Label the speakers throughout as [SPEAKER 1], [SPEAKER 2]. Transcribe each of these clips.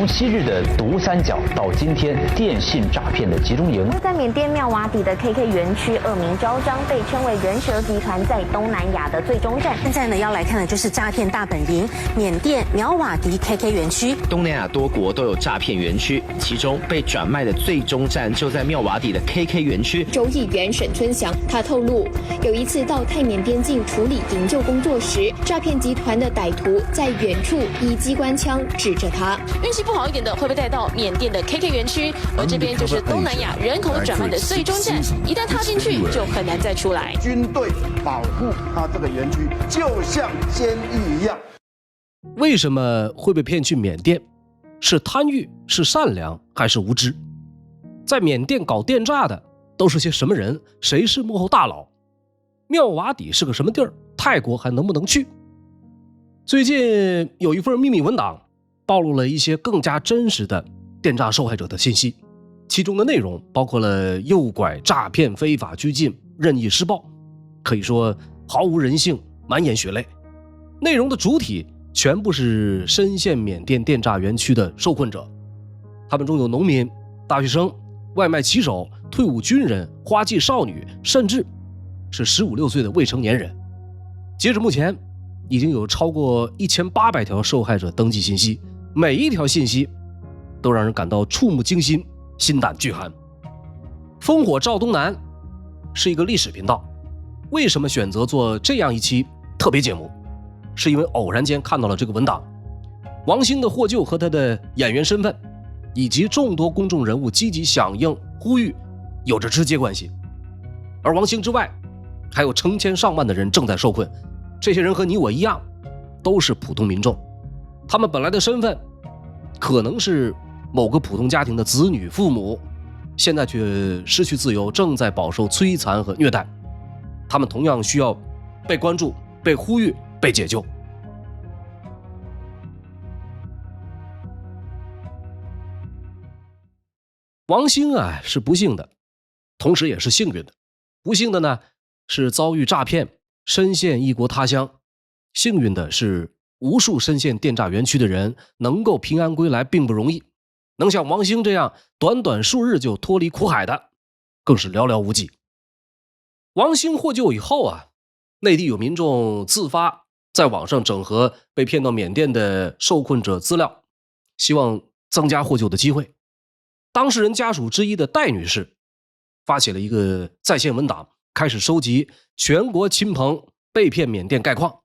[SPEAKER 1] 从昔日的毒三角到今天电信诈骗的集中营。
[SPEAKER 2] 在缅甸妙瓦底的 KK 园区，恶名昭彰，被称为人蛇集团在东南亚的最终站。
[SPEAKER 3] 现在呢，要来看的就是诈骗大本营——缅甸妙瓦底 KK 园区。
[SPEAKER 4] 东南亚多国都有诈骗园区，其中被转卖的最终站就在妙瓦底的 KK 园区。
[SPEAKER 5] 州议员沈春祥他透露，有一次到泰缅边境处理营救工作时，诈骗集团的歹徒在远处以机关枪指着他。
[SPEAKER 6] 运气不好一点的会被带到缅甸的 KK 园区，而这边就是东南亚人口转卖的最终站，一旦踏进去就很难再出来。
[SPEAKER 7] 军队保护他这个园区，就像监狱一样。
[SPEAKER 8] 为什么会被骗去缅甸？是贪欲，是善良，还是无知？在缅甸搞电诈的都是些什么人？谁是幕后大佬？妙瓦底是个什么地儿？泰国还能不能去？最近有一份秘密文档暴露了一些更加真实的电诈受害者的信息，其中的内容包括了诱拐、诈骗、非法拘禁、任意施暴，可以说毫无人性，满眼血泪。内容的主体全部是深陷缅甸电诈园区的受困者，他们中有农民、大学生、外卖骑手、退伍军人、花季少女，甚至是15、16岁的未成年人。截至目前，已经有超过1800条受害者登记信息，每一条信息都让人感到触目惊心，心胆俱寒。烽火照东南是一个历史频道，为什么选择做这样一期特别节目？是因为偶然间看到了这个文档，王兴的获救和他的演员身份，以及众多公众人物积极响应呼吁有着直接关系。而王兴之外，还有成千上万的人正在受困，这些人和你我一样，都是普通民众，他们本来的身份可能是某个普通家庭的子女、父母，现在却失去自由，正在饱受摧残和虐待，他们同样需要被关注、被呼吁、被解救。王兴啊是不幸的，同时也是幸运的。不幸的呢是遭遇诈骗，身陷异国他乡；幸运的是无数深陷电诈园区的人能够平安归来并不容易，能像王兴这样短短数日就脱离苦海的更是寥寥无几。王兴获救以后啊，内地有民众自发在网上整合被骗到缅甸的受困者资料，希望增加获救的机会。当事人家属之一的戴女士发起了一个在线文档，开始收集全国亲朋被骗缅甸概况，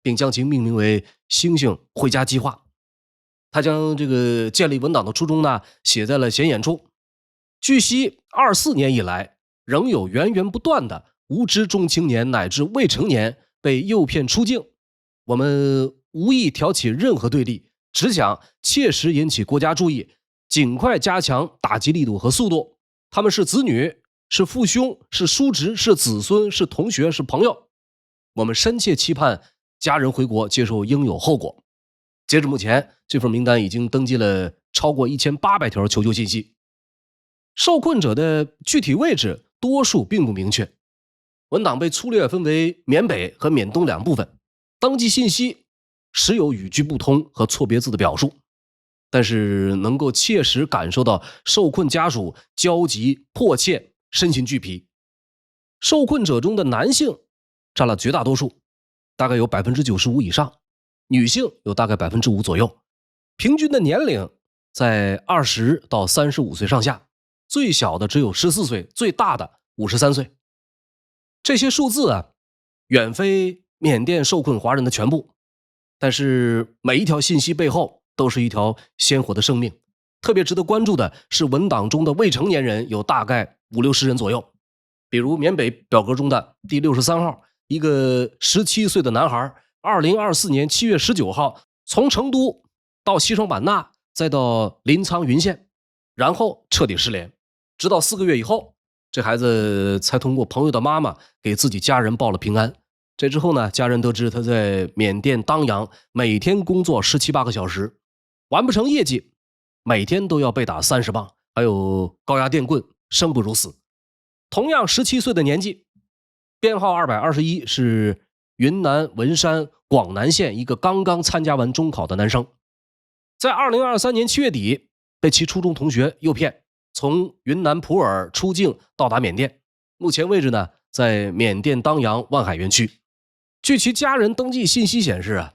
[SPEAKER 8] 并将其命名为星星回家计划。他将这个建立文档的初衷呢写在了显眼处。据悉24年以来，仍有源源不断的无知中青年乃至未成年被诱骗出境，我们无意挑起任何对立，只想切实引起国家注意，尽快加强打击力度和速度。他们是子女，是父兄，是叔侄，是子孙，是同学，是朋友。我们深切期盼家人回国接受应有后果。截至目前，这份名单已经登记了超过1800条求救信息。受困者的具体位置多数并不明确，文档被粗略分为缅北和缅东两部分，登记信息时有语句不通和错别字的表述，但是能够切实感受到受困家属焦急迫切，身心俱疲。受困者中的男性占了绝大多数，大概有95%以上，女性有大概5%左右，平均的年龄在20到35岁上下，最小的只有14岁，最大的53岁。这些数字啊，远非缅甸受困华人的全部，但是每一条信息背后都是一条鲜活的生命。特别值得关注的是文档中的未成年人有大概50、60人左右。比如缅北表格中的第63号，一个17岁的男孩2024年7月19号从成都到西双版纳，再到临沧云县，然后彻底失联，直到4个月以后，这孩子才通过朋友的妈妈给自己家人报了平安。这之后呢，家人得知他在缅甸当阳每天工作17、18个小时，完不成业绩每天都要被打30棒，还有高压电棍，生不如死。同样17岁的年纪，编号221，是云南文山广南县一个刚刚参加完中考的男生。在2023年7月底被其初中同学诱骗，从云南普洱出境到达缅甸，目前为止呢，在缅甸当阳万海园区。据其家人登记信息显示啊，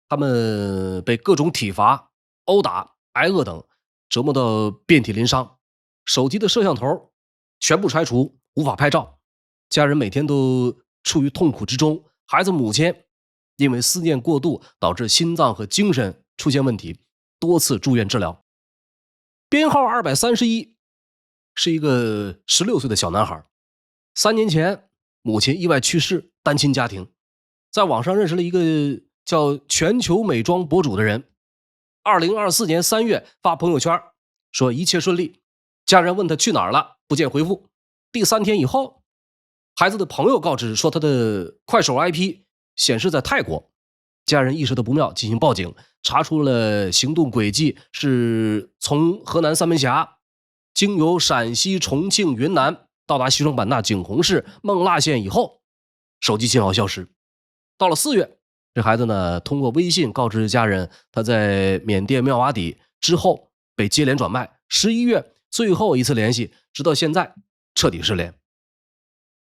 [SPEAKER 8] 他们被各种体罚、殴打、挨饿等折磨到遍体鳞伤，手机的摄像头全部拆除，无法拍照，家人每天都处于痛苦之中。孩子母亲因为思念过度，导致心脏和精神出现问题，多次住院治疗。编号231是一个16岁的小男孩，3年前母亲意外去世，单亲家庭，在网上认识了一个叫全球美妆博主的人。2024年3月发朋友圈说一切顺利，家人问他去哪儿了，不见回复。第3天以后，孩子的朋友告知说他的快手 IP 显示在泰国，家人意识到不妙，进行报警，查出了行动轨迹是从河南三门峡经由陕西、重庆、云南到达西双版纳景洪市勐腊县以后，手机信号消失。到了4月，这孩子呢通过微信告知家人他在缅甸妙瓦底，之后被接连转卖。11月最后一次联系，直到现在彻底失联。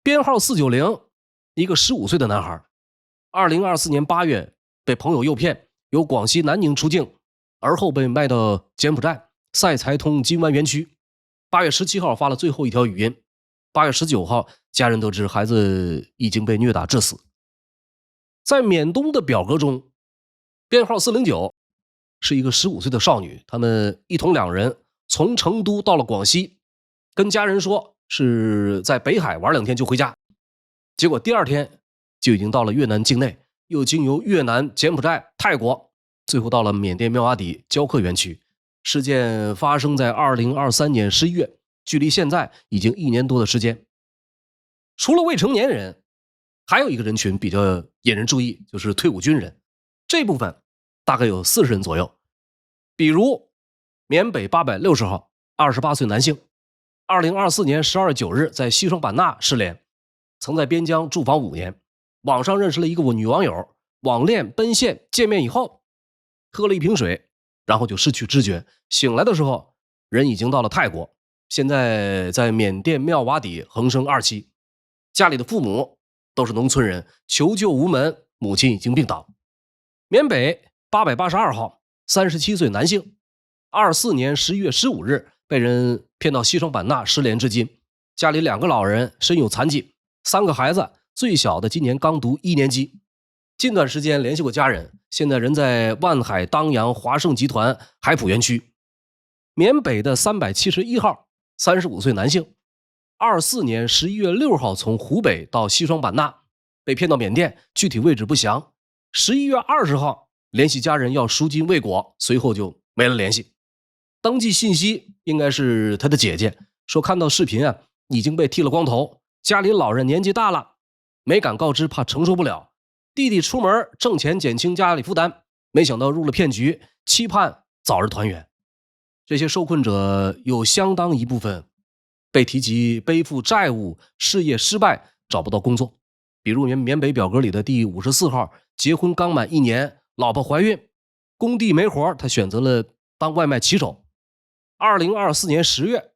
[SPEAKER 8] 编号490，一个15岁的男孩，2024年8月被朋友诱骗，由广西南宁出境，而后被卖到柬埔寨赛财通金湾园区。8月17号发了最后一条语音。8月19号，家人得知孩子已经被虐打致死。在缅东的表格中，编号409是一个15岁的少女，他们一同2人从成都到了广西，跟家人说是在北海玩2天就回家，结果第2天就已经到了越南境内，又经由越南、柬埔寨、泰国，最后到了缅甸妙瓦底教课园区。事件发生在2023年11月，距离现在已经1年多的时间。除了未成年人，还有一个人群比较引人注意，就是退伍军人，这部分大概有40人左右。比如缅北860号28岁男性，2024年12月9日在西双版纳失联，曾在边疆驻防5年，网上认识了一个女网友，网恋奔现，见面以后喝了一瓶水，然后就失去知觉，醒来的时候人已经到了泰国，现在在缅甸妙瓦底恒生2期，家里的父母都是农村人，求救无门，母亲已经病倒。缅北882号37岁男性，24年11月15日被人骗到西双版纳失联至今，家里2个老人身有残疾，3个孩子，最小的今年刚读1年级。近段时间联系过家人，现在人在万海当阳华盛集团海浦园区。缅北的371号35岁男性，24年11月6号从湖北到西双版纳，被骗到缅甸，具体位置不详。11月20号联系家人要赎金未果，随后就没了联系。登记信息应该是他的姐姐，说看到视频啊，已经被剃了光头，家里老人年纪大了，没敢告知，怕承受不了。弟弟出门挣钱减轻家里负担，没想到入了骗局，期盼早日团圆。这些受困者有相当一部分被提及背负债务、事业失败、找不到工作。比如缅北表格里的第54号，结婚刚满1年，老婆怀孕，工地没活，他选择了当外卖骑手。2024年10月，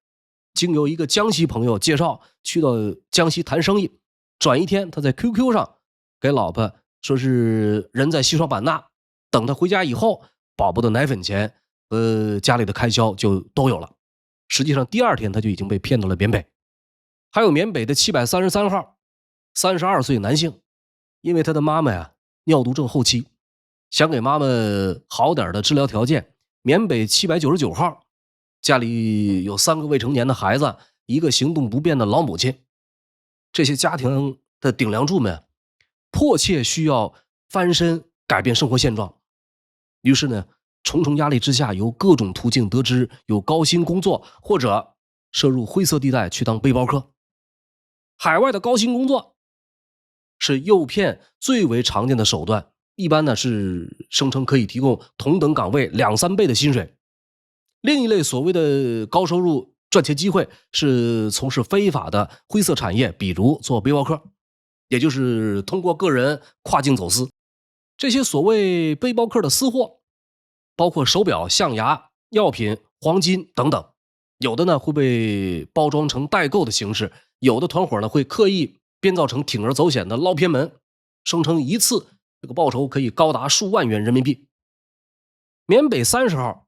[SPEAKER 8] 经由一个江西朋友介绍，去到江西谈生意，转1天他在 QQ 上给老婆说是人在西双版纳，等他回家以后，宝宝的奶粉钱和家里的开销就都有了。实际上第2天他就已经被骗到了缅北。还有缅北的733号32岁男性，因为他的妈妈呀尿毒症后期，想给妈妈好点的治疗条件，缅北799号家里有3个未成年的孩子，一个行动不便的老母亲。这些家庭的顶梁柱们迫切需要翻身改变生活现状，于是呢重重压力之下，由各种途径得知有高薪工作，或者涉入灰色地带去当背包客。海外的高薪工作是诱骗最为常见的手段，一般呢是声称可以提供同等岗位2-3倍的薪水。另一类所谓的高收入赚钱机会是从事非法的灰色产业，比如做背包客，也就是通过个人跨境走私。这些所谓背包客的私货包括手表、象牙、药品、黄金等等。有的呢会被包装成代购的形式，有的团伙呢会刻意编造成铤而走险的捞偏门，声称一次这个报酬可以高达数万元人民币。缅北30号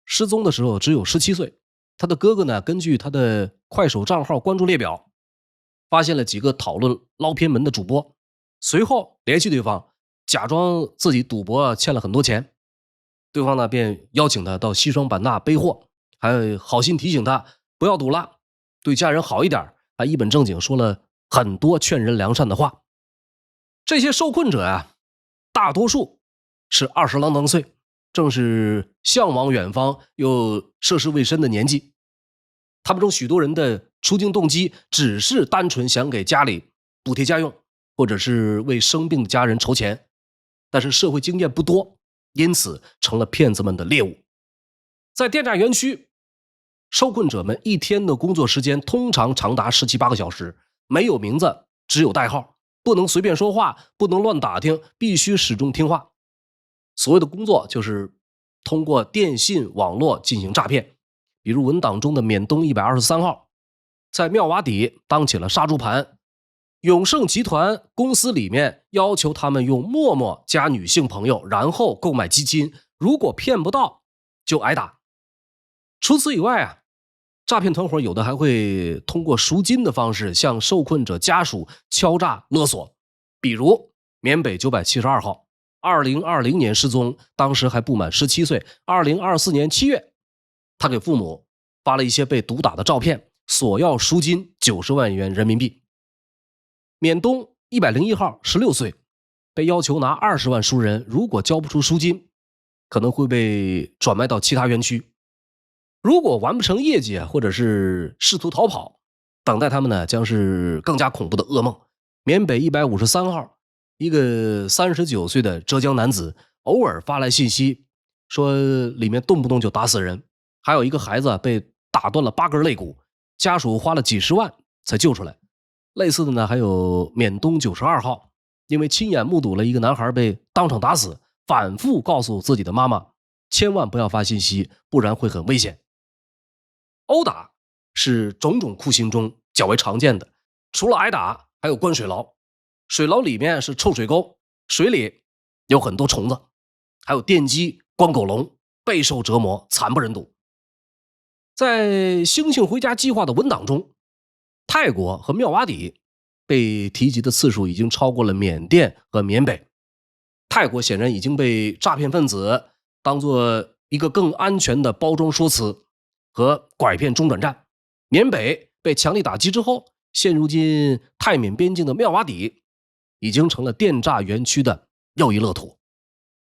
[SPEAKER 8] 失踪的时候只有17岁，他的哥哥呢根据他的快手账号关注列表，发现了几个讨论捞偏门的主播，随后联系对方，假装自己赌博欠了很多钱，对方呢便邀请他到西双版纳背货，还好心提醒他不要赌了，对家人好一点，还一本正经说了很多劝人良善的话。这些受困者啊，大多数是20郎当岁，正是向往远方又涉世未深的年纪。他们中许多人的出境动机只是单纯想给家里补贴家用，或者是为生病的家人筹钱，但是社会经验不多，因此成了骗子们的猎物。在电诈园区，受困者们一天的工作时间通常长达17、18个小时，没有名字，只有代号，不能随便说话，不能乱打听，必须始终听话。所谓的工作就是通过电信网络进行诈骗，比如文档中的缅东123号在妙瓦底当起了杀猪盘，永盛集团公司里面要求他们用陌陌加女性朋友，然后购买基金，如果骗不到就挨打。除此以外啊，诈骗团伙有的还会通过赎金的方式向受困者家属敲诈勒索。比如缅北972号2020年失踪，当时还不满17岁，2024年7月他给父母发了一些被毒打的照片，索要赎金90万元人民币。缅东101号16岁，被要求拿20万赎人，如果交不出赎金，可能会被转卖到其他园区。如果完不成业绩或者是试图逃跑，等待他们呢将是更加恐怖的噩梦。缅北153号，一个39岁的浙江男子偶尔发来信息，说里面动不动就打死人，还有一个孩子被打断了8根肋骨，家属花了几十万才救出来。类似的呢还有缅东92号，因为亲眼目睹了一个男孩被当场打死，反复告诉自己的妈妈千万不要发信息，不然会很危险。殴打是种种酷刑中较为常见的，除了挨打还有灌水牢，水牢里面是臭水沟，水里有很多虫子，还有电击、关狗笼，备受折磨，惨不忍睹。在星星回家计划的文档中，泰国和妙瓦底被提及的次数已经超过了缅甸和缅北。泰国显然已经被诈骗分子当作一个更安全的包装说辞和拐骗中转站，缅北被强力打击之后，现如今泰缅边境的妙瓦底已经成了电诈园区的又一乐土。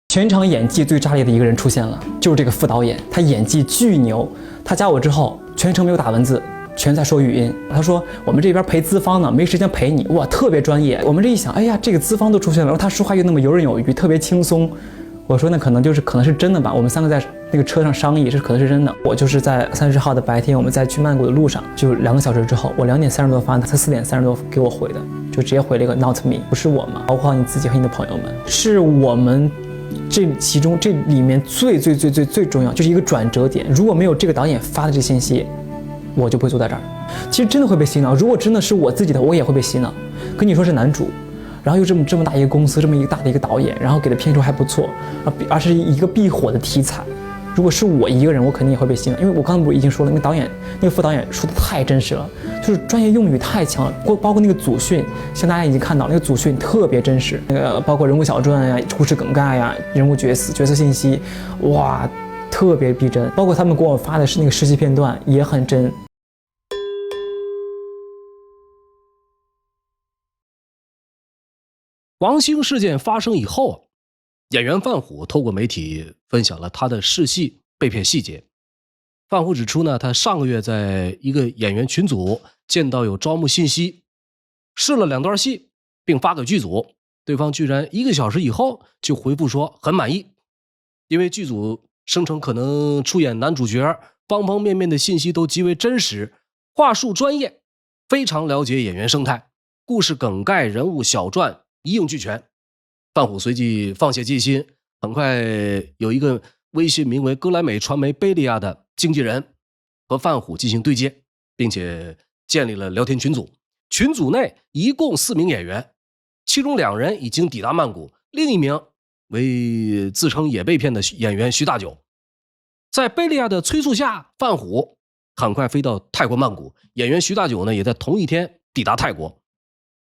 [SPEAKER 9] 全场演技最炸裂的一个人出现了，就是这个副导演，他演技巨牛。他加我之后，全程没有打文字，全在说语音。他说我们这边陪资方呢，没时间陪你。哇，特别专业。我们这一想，哎呀，这个资方都出现了，然后他说话又那么游刃有余，特别轻松。我说那可能是真的吧。我们3个在那个车上商议，可能是真的。我就是在30号的白天，我们在去曼谷的路上，就2个小时之后，我2点30多发，他4点30多给我回的，就直接回了一个 not me， 不是我吗？包括你自己和你的朋友们，是我们。这其中这里面最重要就是一个转折点，如果没有这个导演发的这信息，我就不会坐在这儿。其实真的会被洗脑，如果真的是我自己的，我也会被洗脑。跟你说是男主，然后又这么大一个公司，这么一个大的一个导演，然后给的片酬还不错，而是一个必火的题材。如果是我一个人，我肯定也会被洗脑，因为我刚才不是已经说了，那个副导演说的太真实了，就是专业用语太强了，包括那个组训，像大家已经看到那个组训特别真实，包括人物小传呀、故事梗概呀、人物角色信息，哇，特别逼真。包括他们给我发的是那个实习片段也很真。
[SPEAKER 8] 王兴事件发生以后，演员范虎透过媒体分享了他的试戏被骗细节。范虎指出呢，他上个月在一个演员群组见到有招募信息，试了2段戏并发给剧组，对方居然1个小时以后就回复说很满意，因为剧组声称可能出演男主角，方方面面的信息都极为真实，话术专业，非常了解演员生态，故事梗概、人物小传一应俱全。范虎随即放下戒心，很快有一个微信名为歌莱美传媒贝利亚的经纪人和范虎进行对接，并且建立了聊天群组。群组内一共4名演员，其中2人已经抵达曼谷，另一名为自称也被骗的演员徐大九。在贝利亚的催促下，范虎很快飞到泰国曼谷，演员徐大九呢也在同一天抵达泰国。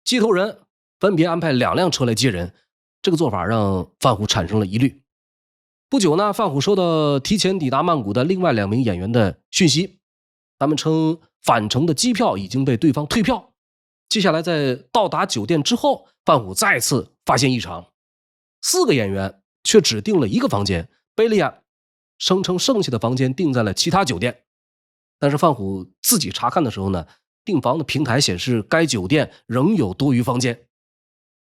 [SPEAKER 8] 接头人分别安排2辆车来接人，这个做法让范虎产生了疑虑。不久呢，范虎收到提前抵达曼谷的另外2名演员的讯息，他们称返程的机票已经被对方退票。接下来在到达酒店之后，范虎再次发现异常，4个演员却只订了1个房间，贝利亚声称剩下的房间订在了其他酒店。但是范虎自己查看的时候呢，订房的平台显示该酒店仍有多余房间，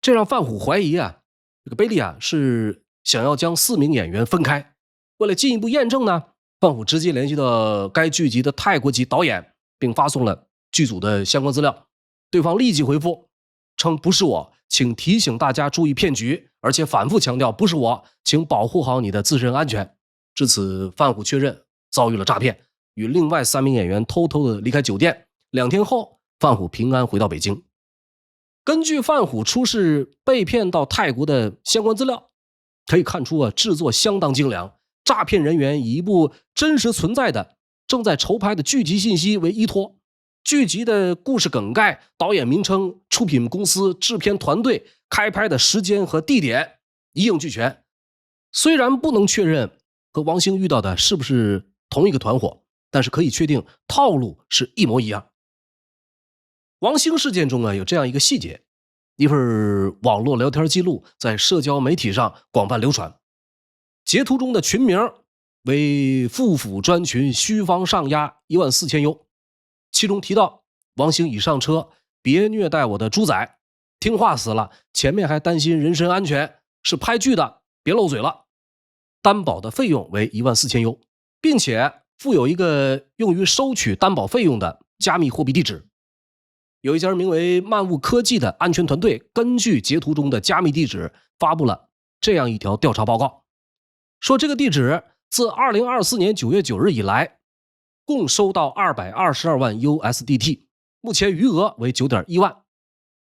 [SPEAKER 8] 这让范虎怀疑这个贝利亚是想要将4名演员分开。为了进一步验证呢，范虎直接联系到该剧集的泰国籍导演，并发送了剧组的相关资料。对方立即回复称不是我，请提醒大家注意骗局，而且反复强调不是我，请保护好你的自身安全。至此，范虎确认遭遇了诈骗，与另外3名演员偷偷的离开酒店。2天后，范虎平安回到北京。根据范虎出示被骗到泰国的相关资料，可以看出制作相当精良，诈骗人员以一部真实存在的正在筹拍的剧集信息为依托，剧集的故事梗概、导演名称、出品公司、制片团队、开拍的时间和地点一应俱全。虽然不能确认和王兴遇到的是不是同一个团伙，但是可以确定套路是一模一样。王兴事件中有这样一个细节，一份网络聊天记录在社交媒体上广泛流传，截图中的群名为副府专群虚方上押14000优，其中提到王兴已上车，别虐待我的猪仔，听话死了，前面还担心人身安全，是拍剧的，别漏嘴了。担保的费用为14000优，并且附有一个用于收取担保费用的加密货币地址。有一家名为漫物科技的安全团队根据截图中的加密地址发布了这样一条调查报告，说这个地址自2024年9月9日以来共收到222万 USDT， 目前余额为 9.1 万。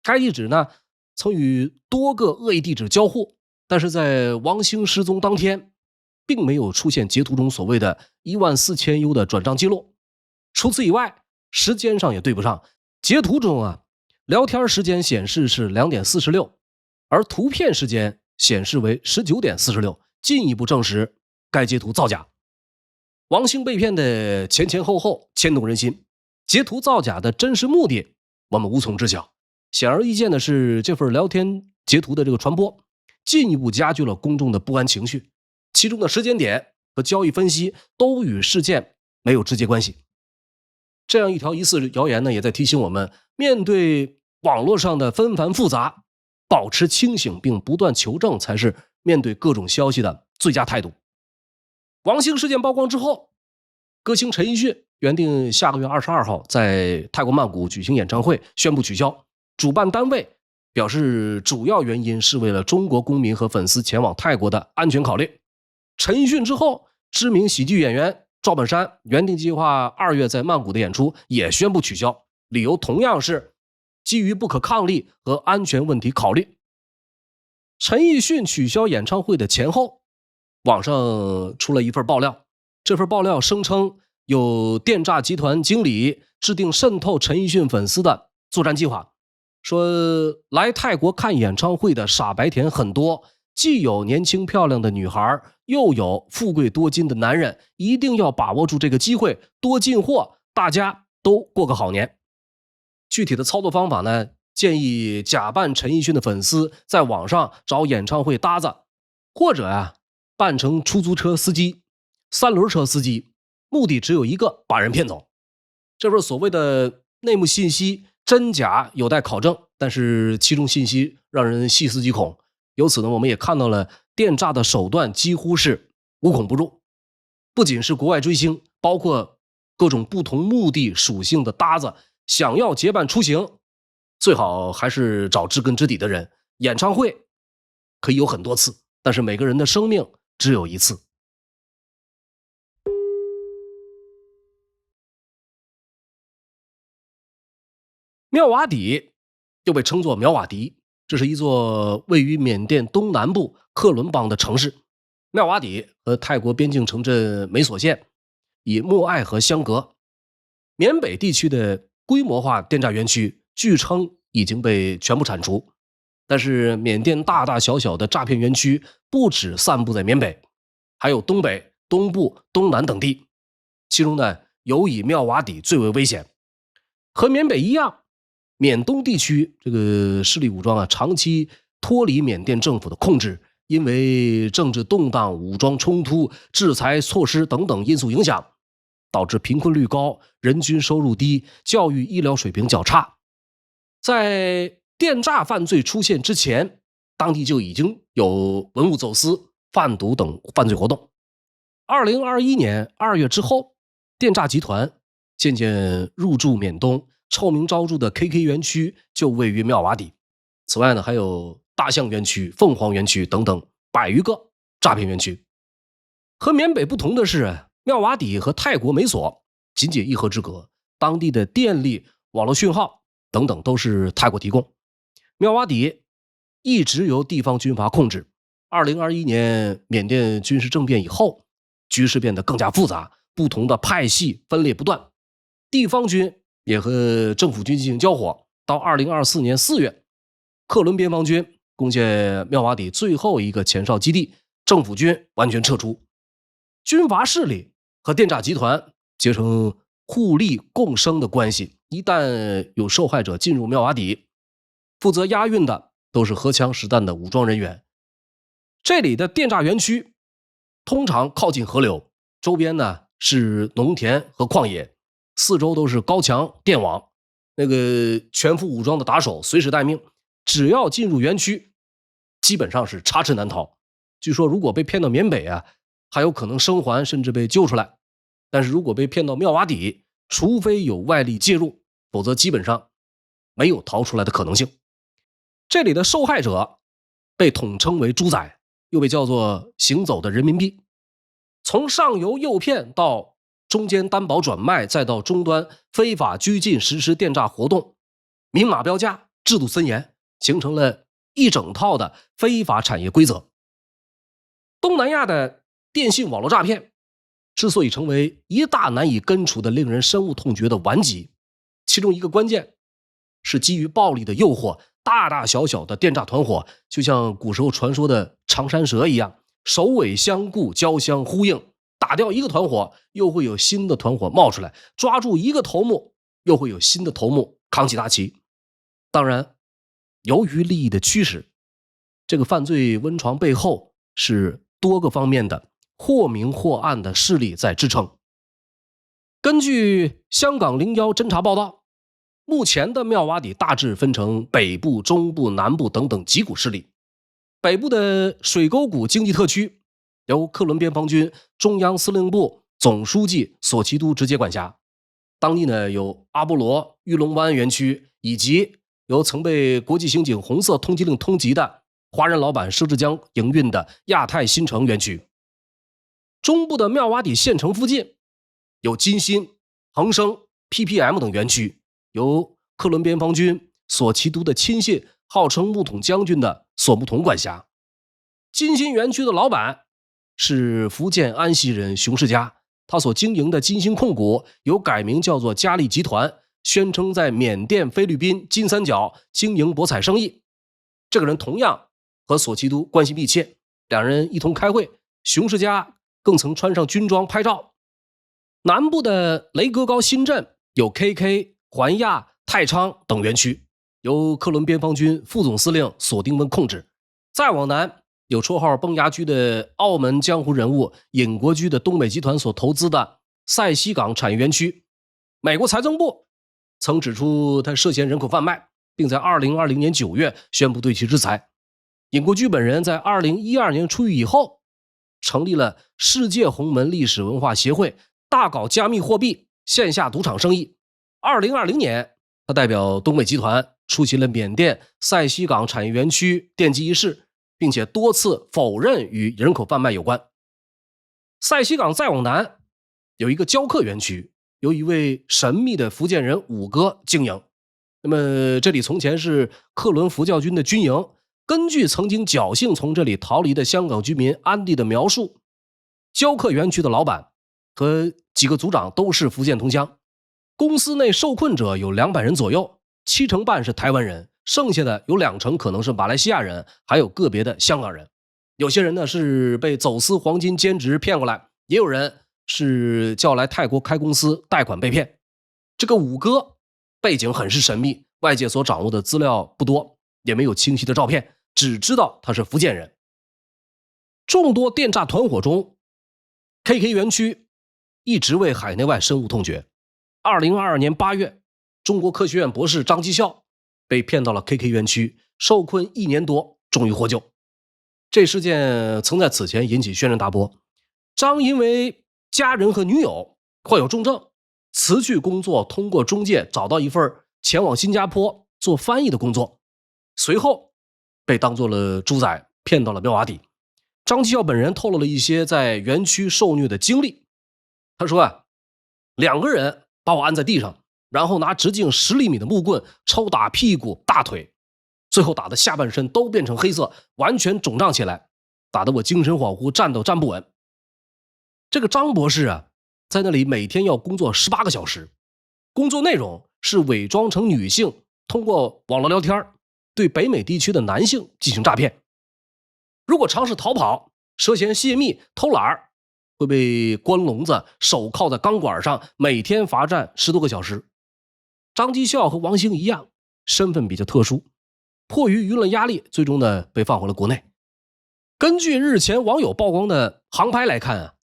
[SPEAKER 8] 该地址呢曾与多个恶意地址交互，但是在王兴失踪当天并没有出现截图中所谓的14000优的转账记录。除此以外，时间上也对不上，截图中聊天时间显示是2点46，而图片时间显示为19点46，进一步证实该截图造假。王兴被骗的前前后后牵动人心，截图造假的真实目的我们无从知晓。显而易见的是，这份聊天截图的这个传播进一步加剧了公众的不安情绪，其中的时间点和交易分析都与事件没有直接关系。这样一条疑似谣言呢，也在提醒我们，面对网络上的纷繁复杂，保持清醒并不断求证才是面对各种消息的最佳态度。王兴事件曝光之后，歌星陈奕迅原定下个月22号在泰国曼谷举行演唱会，宣布取消。主办单位表示，主要原因是为了中国公民和粉丝前往泰国的安全考虑。陈奕迅之后，知名喜剧演员赵本山原定计划2月在曼谷的演出也宣布取消，理由同样是基于不可抗力和安全问题考虑。陈奕迅取消演唱会的前后，网上出了一份爆料，这份爆料声称有电诈集团经理制定渗透陈奕迅粉丝的作战计划，说来泰国看演唱会的傻白甜很多，既有年轻漂亮的女孩，又有富贵多金的男人，一定要把握住这个机会，多进货，大家都过个好年。具体的操作方法呢，建议假扮陈奕迅的粉丝在网上找演唱会搭子，或者扮成出租车司机、3轮车司机，目的只有一个，把人骗走。这份所谓的内幕信息真假有待考证，但是其中信息让人细思极恐。由此呢，我们也看到了电诈的手段几乎是无孔不入，不仅是国外追星，包括各种不同目的属性的搭子，想要结伴出行，最好还是找知根知底的人。演唱会可以有很多次，但是每个人的生命只有一次。妙瓦底又被称作苗瓦迪，这是一座位于缅甸东南部克伦邦的城市。妙瓦底和泰国边境城镇美索县以莫艾河相隔。缅北地区的规模化电诈园区据称已经被全部铲除，但是缅甸大大小小的诈骗园区不止散布在缅北，还有东北、东部、东南等地，其中呢尤以妙瓦底最为危险。和缅北一样，缅东地区这个势力武装长期脱离缅甸政府的控制，因为政治动荡、武装冲突、制裁措施等等因素影响，导致贫困率高、人均收入低、教育医疗水平较差。在电诈犯罪出现之前，当地就已经有文物走私、贩毒等犯罪活动。2021年2月之后，电诈集团渐渐入驻缅东，臭名昭著的 KK 园区就位于妙瓦底。此外呢，还有大象园区、凤凰园区等等100余个诈骗园区。和缅北不同的是，妙瓦底和泰国美索仅仅一河之隔，当地的电力、网络讯号等等都是泰国提供。妙瓦底一直由地方军阀控制。2021年缅甸军事政变以后，局势变得更加复杂，不同的派系分裂不断，地方军也和政府军进行交火。到2024年4月，克伦边防军攻陷妙瓦底最后一个前哨基地，政府军完全撤出。军阀势力和电诈集团结成互利共生的关系，一旦有受害者进入妙瓦底，负责押运的都是荷枪实弹的武装人员。这里的电诈园区通常靠近河流，周边呢是农田和旷野，四周都是高墙电网，那个全副武装的打手随时待命，只要进入园区基本上是插翅难逃。据说如果被骗到缅北还有可能生还甚至被救出来，但是如果被骗到妙瓦底，除非有外力介入，否则基本上没有逃出来的可能性。这里的受害者被统称为猪仔，又被叫做行走的人民币。从上游诱骗到中间担保转卖，再到终端非法拘禁实施电诈活动，明码标价，制度森严，形成了一整套的非法产业规则。东南亚的电信网络诈骗之所以成为一大难以根除的令人深恶痛绝的顽疾，其中一个关键是基于暴力的诱惑，大大小小的电诈团伙就像古时候传说的长山蛇一样，首尾相顾，交相呼应，打掉一个团伙又会有新的团伙冒出来，抓住一个头目又会有新的头目扛起大旗。当然由于利益的驱使，这个犯罪温床背后是多个方面的或明或暗的势力在支撑。根据香港01侦查报道，目前的妙瓦底大致分成北部、中部、南部等等几股势力。北部的水沟谷经济特区由克伦边防军中央司令部总书记索奇都直接管辖，当地呢有阿波罗、玉龙湾园区，以及由曾被国际刑警红色通缉令通缉的华人老板佘志江营运的亚太新城园区。中部的妙瓦底县城附近有金新、恒生、PPM 等园区，由克伦边防军索奇都的亲信号称木桶将军的索木桶管辖。金新园区的老板是福建安溪人熊世家，他所经营的金星控股由改名叫做嘉利集团，宣称在缅甸、菲律宾、金三角经营博彩生意。这个人同样和索奇都关系密切，两人一同开会，熊世家更曾穿上军装拍照。南部的雷戈高新镇有 KK、环亚、太仓等园区，由克伦边防军副总司令索丁温控制。再往南有绰号崩牙驹的澳门江湖人物尹国驹的东北集团所投资的塞西港产业园区。美国财政部曾指出他涉嫌人口贩卖，并在2020年9月宣布对其制裁。尹国驹本人在2012年出狱以后，成立了世界红门历史文化协会，大搞加密货币、线下赌场生意。2020年，他代表东北集团出席了缅甸塞西港产业园区奠基仪式，并且多次否认与人口贩卖有关。塞西港再往南有一个教课园区，由一位神秘的福建人五哥经营。那么这里从前是克伦佛教军的军营，根据曾经侥幸从这里逃离的香港居民安迪的描述，焦客园区的老板和几个组长都是福建同乡，公司内受困者有200人左右，7成半是台湾人，剩下的有2成可能是马来西亚人，还有个别的香港人。有些人呢是被走私黄金兼职骗过来，也有人是叫来泰国开公司贷款被骗。这个五哥背景很是神秘，外界所掌握的资料不多，也没有清晰的照片，只知道他是福建人。众多电诈团伙中 KK 园区一直为海内外深恶痛绝。2022年8月，中国科学院博士张基孝被骗到了 KK 园区，受困1年多，终于获救。这事件曾在此前引起轩然大波。张因为家人和女友患有重症，辞去工作，通过中介找到一份前往新加坡做翻译的工作，随后被当作了猪仔骗到了妙瓦底。张基孝本人透露了一些在园区受虐的经历。他说2个人把我按在地上，然后拿直径10厘米的木棍抽打屁股、大腿，最后打的下半身都变成黑色，完全肿胀起来，打得我精神恍惚，站都站不稳。这个张博士在那里每天要工作18个小时，工作内容是伪装成女性，通过网络聊天对北美地区的男性进行诈骗。如果尝试逃跑、涉嫌泄密、偷懒，会被关笼子，手铐在钢管上，每天罚站10多个小时。张基孝和王兴一样，身份比较特殊，迫于舆论压力，最终呢被放回了国内。根据日前网友曝光的航拍来看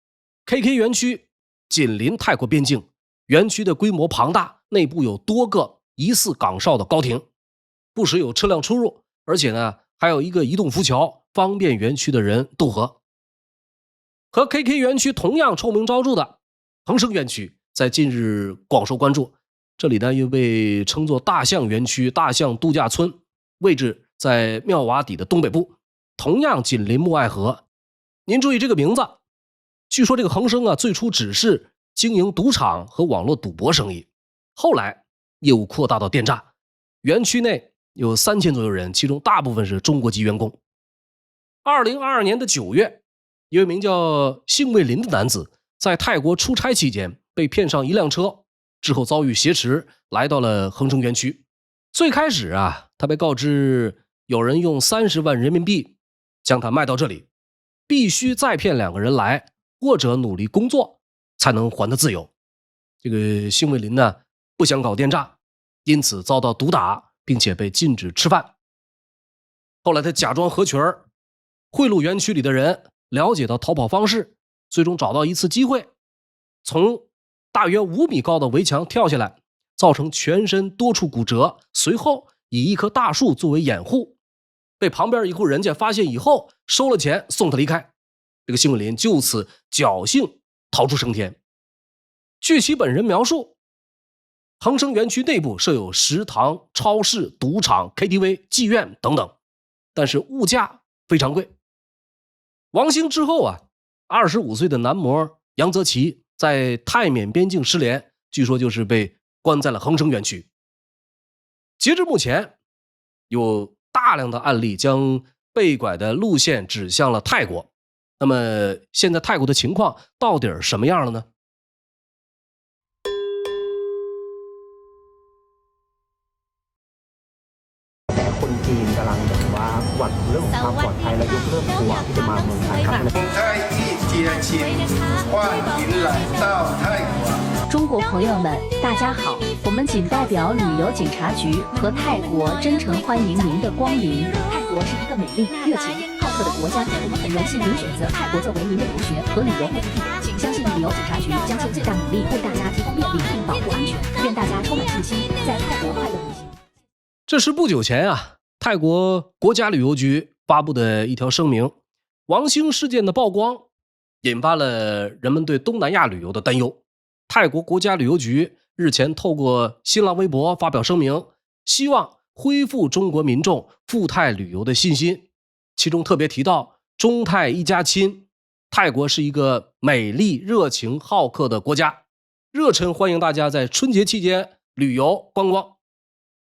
[SPEAKER 8] KK 园区紧邻泰国边境，园区的规模庞大，内部有多个疑似港哨的高停，不时有车辆出入，而且呢还有一个移动浮桥，方便园区的人渡河。和 KK 园区同样臭名昭著的恒生园区在近日广受关注，这里呢又被称作大象园区、大象度假村，位置在妙瓦底的东北部，同样紧邻默爱河。您注意这个名字，据说这个恒生最初只是经营赌场和网络赌博生意，后来业务扩大到电诈。园区内有3000左右人，其中大部分是中国籍员工。2022年的9月，一位名叫幸卫林的男子在泰国出差期间被骗上一辆车，之后遭遇挟持，来到了恒生园区。最开始他被告知有人用30万人民币将他卖到这里，必须再骗2个人来，或者努力工作才能还他自由。这个幸卫林呢不想搞电诈，因此遭到毒打，并且被禁止吃饭。后来他假装合群贿赂园区里的人，了解到逃跑方式，最终找到一次机会，从大约5米高的围墙跳下来，造成全身多处骨折，随后以一棵大树作为掩护，被旁边一户人家发现以后，收了钱送他离开。这个幸卫林就此侥幸逃出升天。据其本人描述，恒生园区内部设有食堂、超市、赌场、KTV、妓院等等，但是物价非常贵。王兴之后25岁的男模杨泽奇在泰缅边境失联，据说就是被关在了恒生园区。截至目前，有大量的案例将被拐的路线指向了泰国。那么现在泰国的情况到底什么样了呢？
[SPEAKER 10] คนจีนกำลังแบบว่าหวั่นเรื่องของความปลอดภัยและยกเลิกทัวร์ที่จะมาเมืองไทยครับ泰裔接亲欢迎来到泰国。
[SPEAKER 11] 中国朋友们，大家好，我们仅代表旅游警察局和泰国真诚欢迎您的光临。泰国是一个美丽、热情、好客的国家，我们很荣幸您选择泰国作为您的游学和旅游目的地，请相信旅游警察局将尽最大努力为大家提供便利并保护安全。愿大家充满信心，在泰国快乐旅行。
[SPEAKER 8] 这是不久前泰国国家旅游局发布的一条声明，王兴事件的曝光引发了人们对东南亚旅游的担忧。泰国国家旅游局日前透过新浪微博发表声明，希望恢复中国民众赴泰旅游的信心，其中特别提到中泰一家亲，泰国是一个美丽、热情、好客的国家，热忱欢迎大家在春节期间旅游观光。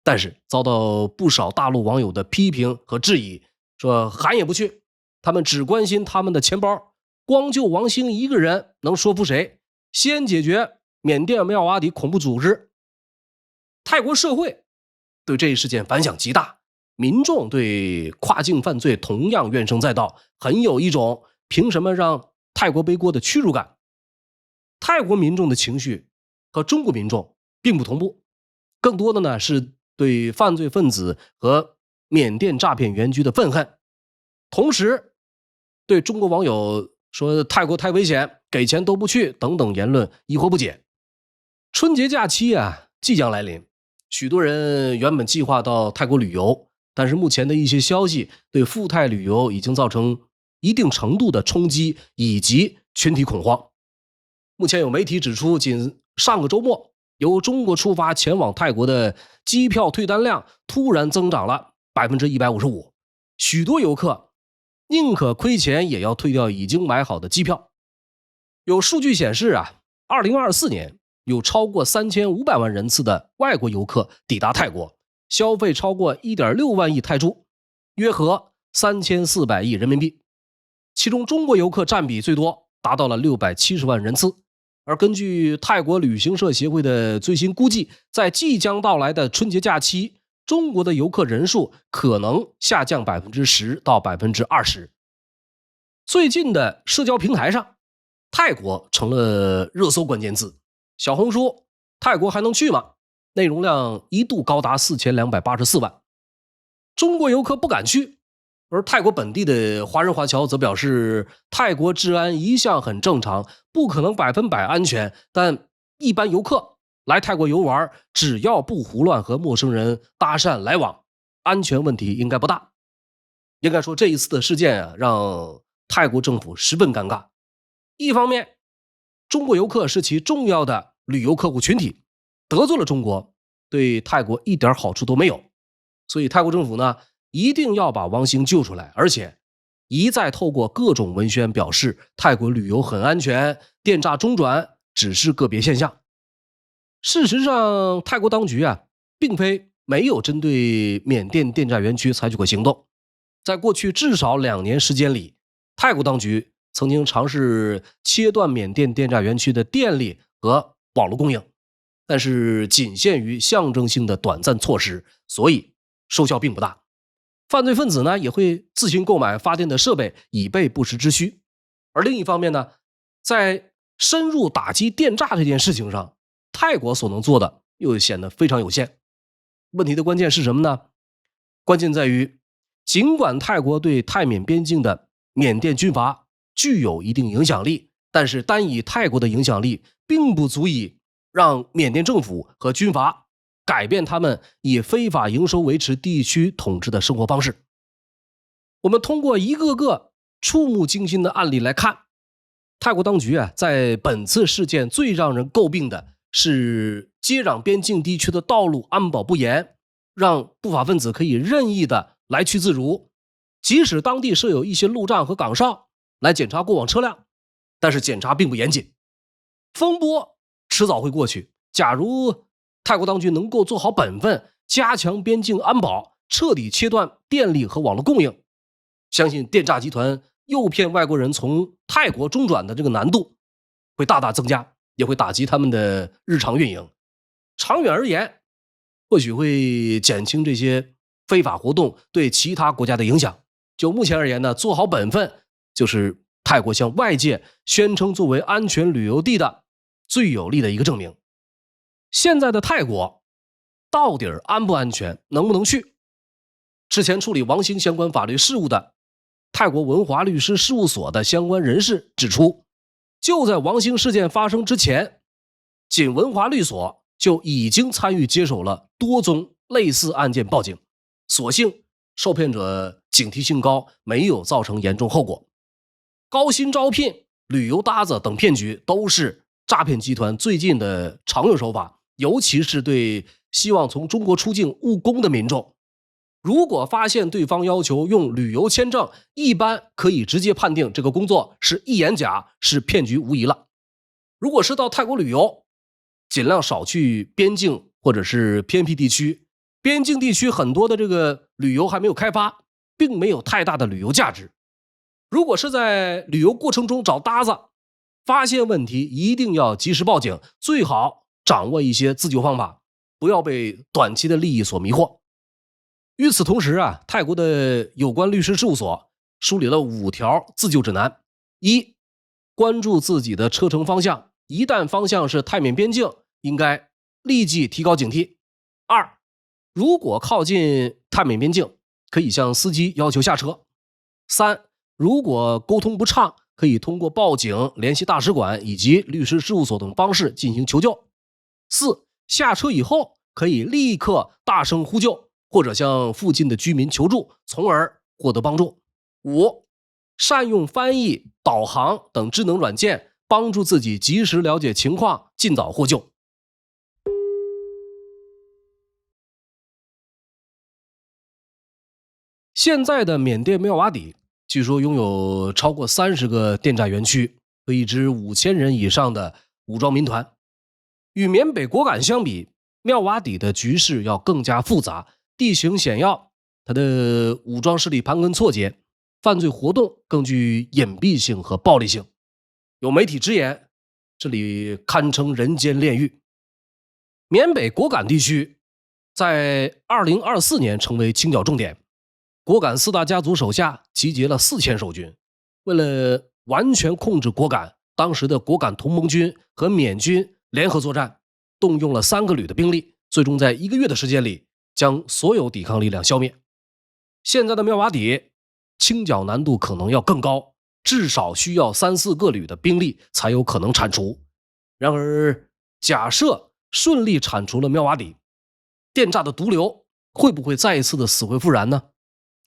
[SPEAKER 8] 但是遭到不少大陆网友的批评和质疑，说喊也不去，他们只关心他们的钱包，光救王兴一个人能说服谁？先解决缅甸妙瓦底恐怖组织。泰国社会对这一事件反响极大，民众对跨境犯罪同样怨声载道，很有一种凭什么让泰国背锅的屈辱感。泰国民众的情绪和中国民众并不同步，更多的呢是对犯罪分子和缅甸诈骗园区的愤恨，同时对中国网友说泰国太危险，给钱都不去等等言论疑惑不解。春节假期即将来临，许多人原本计划到泰国旅游，但是目前的一些消息对赴泰旅游已经造成一定程度的冲击以及群体恐慌。目前有媒体指出，仅上个周末由中国出发前往泰国的机票退单量突然增长了 155%， 许多游客宁可亏钱也要退掉已经买好的机票。有数据显示2024年有超过3500万人次的外国游客抵达泰国，消费超过 1.6 万亿泰铢，约合3400亿人民币。其中中国游客占比最多，达到了670万人次。而根据泰国旅行社协会的最新估计，在即将到来的春节假期，中国的游客人数可能下降 10% 到 20%。 最近的社交平台上，泰国成了热搜关键字，小红书泰国还能去吗？内容量一度高达4284万。中国游客不敢去，而泰国本地的华人华侨则表示，泰国治安一向很正常，不可能100%安全，但一般游客来泰国游玩，只要不胡乱和陌生人搭讪来往，安全问题应该不大。应该说这一次的事件让泰国政府十分尴尬。一方面，中国游客是其重要的旅游客户群体，得罪了中国，对泰国一点好处都没有。所以泰国政府呢，一定要把王兴救出来，而且一再透过各种文宣表示泰国旅游很安全，电诈中转只是个别现象。事实上，泰国当局并非没有针对缅甸电诈园区采取过行动。在过去至少2年时间里，泰国当局曾经尝试切断缅甸电诈园区的电力和网络供应，但是仅限于象征性的短暂措施，所以收效并不大。犯罪分子呢，也会自行购买发电的设备以备不时之需。而另一方面呢，在深入打击电诈这件事情上，泰国所能做的又显得非常有限。问题的关键是什么呢？关键在于，尽管泰国对泰缅边境的缅甸军阀具有一定影响力，但是单以泰国的影响力并不足以让缅甸政府和军阀改变他们以非法营收维持地区统治的生活方式。我们通过一个个触目惊心的案例来看，泰国当局在本次事件最让人诟病的是接壤边境地区的道路安保不严，让不法分子可以任意的来去自如。即使当地设有一些路障和岗哨来检查过往车辆，但是检查并不严谨。风波迟早会过去，假如泰国当局能够做好本分，加强边境安保，彻底切断电力和网络供应，相信电诈集团诱骗外国人从泰国中转的这个难度会大大增加，也会打击他们的日常运营。长远而言，或许会减轻这些非法活动对其他国家的影响。就目前而言呢，做好本分就是泰国向外界宣称作为安全旅游地的最有力的一个证明。现在的泰国到底安不安全，能不能去？之前处理王兴相关法律事务的泰国文华律师事务所的相关人士指出，就在王兴事件发生之前，仅文华律所就已经参与接手了多宗类似案件报警，所幸受骗者警惕性高，没有造成严重后果。高薪招聘、旅游搭子等骗局都是诈骗集团最近的常用手法，尤其是对希望从中国出境务工的民众。如果发现对方要求用旅游签证，一般可以直接判定这个工作是一眼假，是骗局无疑了。如果是到泰国旅游，尽量少去边境或者是偏僻地区，边境地区很多的这个旅游还没有开发，并没有太大的旅游价值。如果是在旅游过程中找搭子，发现问题一定要及时报警，最好掌握一些自救方法，不要被短期的利益所迷惑。与此同时啊，泰国的有关律师事务所梳理了5条自救指南。1、关注自己的车程方向，一旦方向是泰缅边境，应该立即提高警惕。2、如果靠近泰缅边境，可以向司机要求下车。3、如果沟通不畅，可以通过报警、联系大使馆以及律师事务所等方式进行求救。4、下车以后可以立刻大声呼救，或者向附近的居民求助，从而获得帮助。5、善用翻译、导航等智能软件，帮助自己及时了解情况，尽早获救。现在的缅甸妙瓦底据说拥有超过30个电诈园区和一支5000人以上的武装民团。与缅北果敢相比，妙瓦底的局势要更加复杂，地形险要，它的武装势力盘根错节，犯罪活动更具隐蔽性和暴力性。有媒体直言，这里堪称人间炼狱。缅北果敢地区在2024年成为清剿重点，果敢4大家族手下集结了4000守军。为了完全控制果敢，当时的果敢同盟军和缅军联合作战，动用了3个旅的兵力，最终在1个月的时间里将所有抵抗力量消灭。现在的妙瓦底清剿难度可能要更高，至少需要3、4个旅的兵力才有可能铲除。然而假设顺利铲除了妙瓦底，电诈的毒瘤会不会再一次的死灰复燃呢？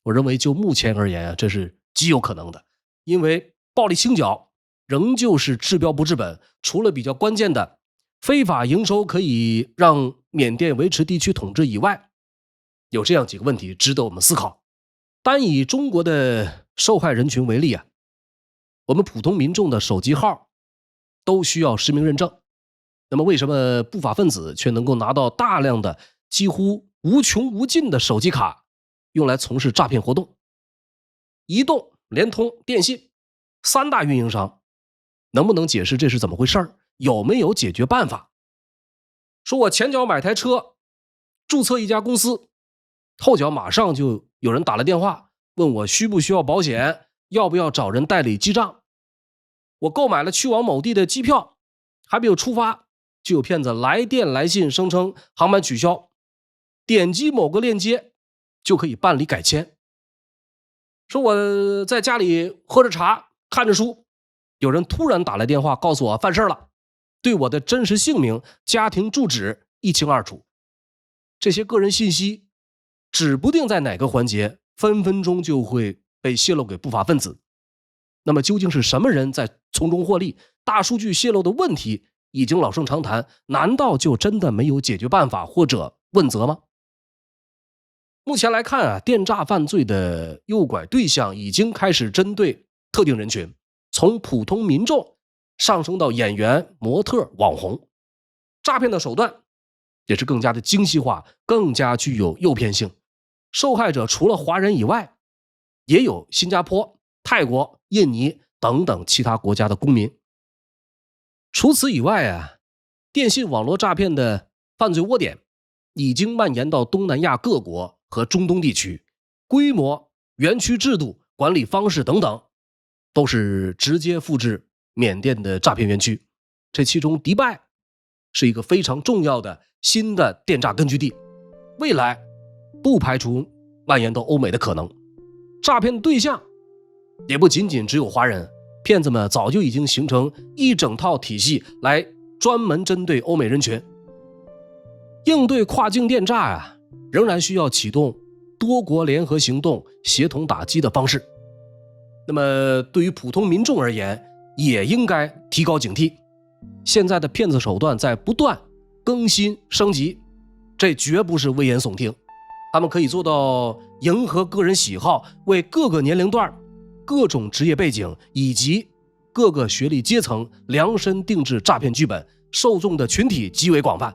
[SPEAKER 8] 我认为就目前而言这是极有可能的。因为暴力清剿仍旧是治标不治本，除了比较关键的非法营收可以让缅甸维持地区统治以外，有这样几个问题值得我们思考。单以中国的受害人群为例啊，我们普通民众的手机号都需要实名认证，那么为什么不法分子却能够拿到大量的几乎无穷无尽的手机卡用来从事诈骗活动？移动、联通、电信3大运营商能不能解释这是怎么回事？有没有解决办法？说我前脚买台车，注册一家公司，后脚马上就有人打来电话问我需不需要保险，要不要找人代理记账。我购买了去往某地的机票，还没有出发，就有骗子来电来信声称航班取消，点击某个链接就可以办理改签。说我在家里喝着茶看着书，有人突然打来电话告诉我犯事了，对我的真实姓名、家庭住址一清二楚。这些个人信息指不定在哪个环节分分钟就会被泄露给不法分子。那么究竟是什么人在从中获利？大数据泄露的问题已经老生常谈，难道就真的没有解决办法或者问责吗？目前来看啊，电诈犯罪的诱拐对象已经开始针对特定人群，从普通民众上升到演员、模特、网红。诈骗的手段也是更加的精细化，更加具有诱骗性。受害者除了华人以外，也有新加坡、泰国、印尼等等其他国家的公民。除此以外啊，电信网络诈骗的犯罪窝点已经蔓延到东南亚各国和中东地区，规模、园区制度、管理方式等等都是直接复制缅甸的诈骗园区。这其中迪拜是一个非常重要的新的电诈根据地，未来不排除蔓延到欧美的可能。诈骗对象也不仅仅只有华人，骗子们早就已经形成一整套体系来专门针对欧美人群。应对跨境电诈啊，仍然需要启动多国联合行动、协同打击的方式。那么对于普通民众而言，也应该提高警惕。现在的骗子手段在不断更新升级，这绝不是危言耸听。他们可以做到迎合个人喜好，为各个年龄段、各种职业背景以及各个学历阶层量身定制诈骗剧本，受众的群体极为广泛。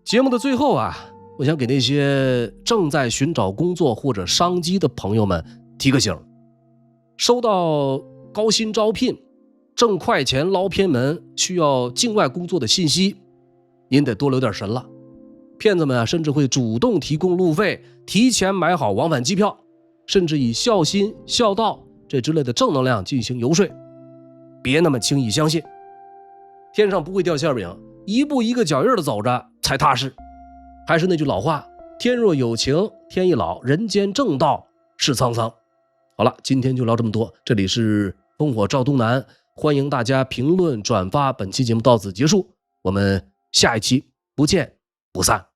[SPEAKER 8] 节目的最后啊，我想给那些正在寻找工作或者商机的朋友们提个醒，收到高薪招聘、挣快钱捞偏门、需要境外工作的信息，您得多留点神了。骗子们啊，甚至会主动提供路费，提前买好往返机票，甚至以孝心、孝道这之类的正能量进行游说，别那么轻易相信。天上不会掉馅饼，一步一个脚印的走着才踏实。还是那句老话，天若有情天亦老，人间正道是沧桑。好了，今天就聊这么多，这里是烽火照东南，欢迎大家评论转发，本期节目到此结束，我们下一期不见不散。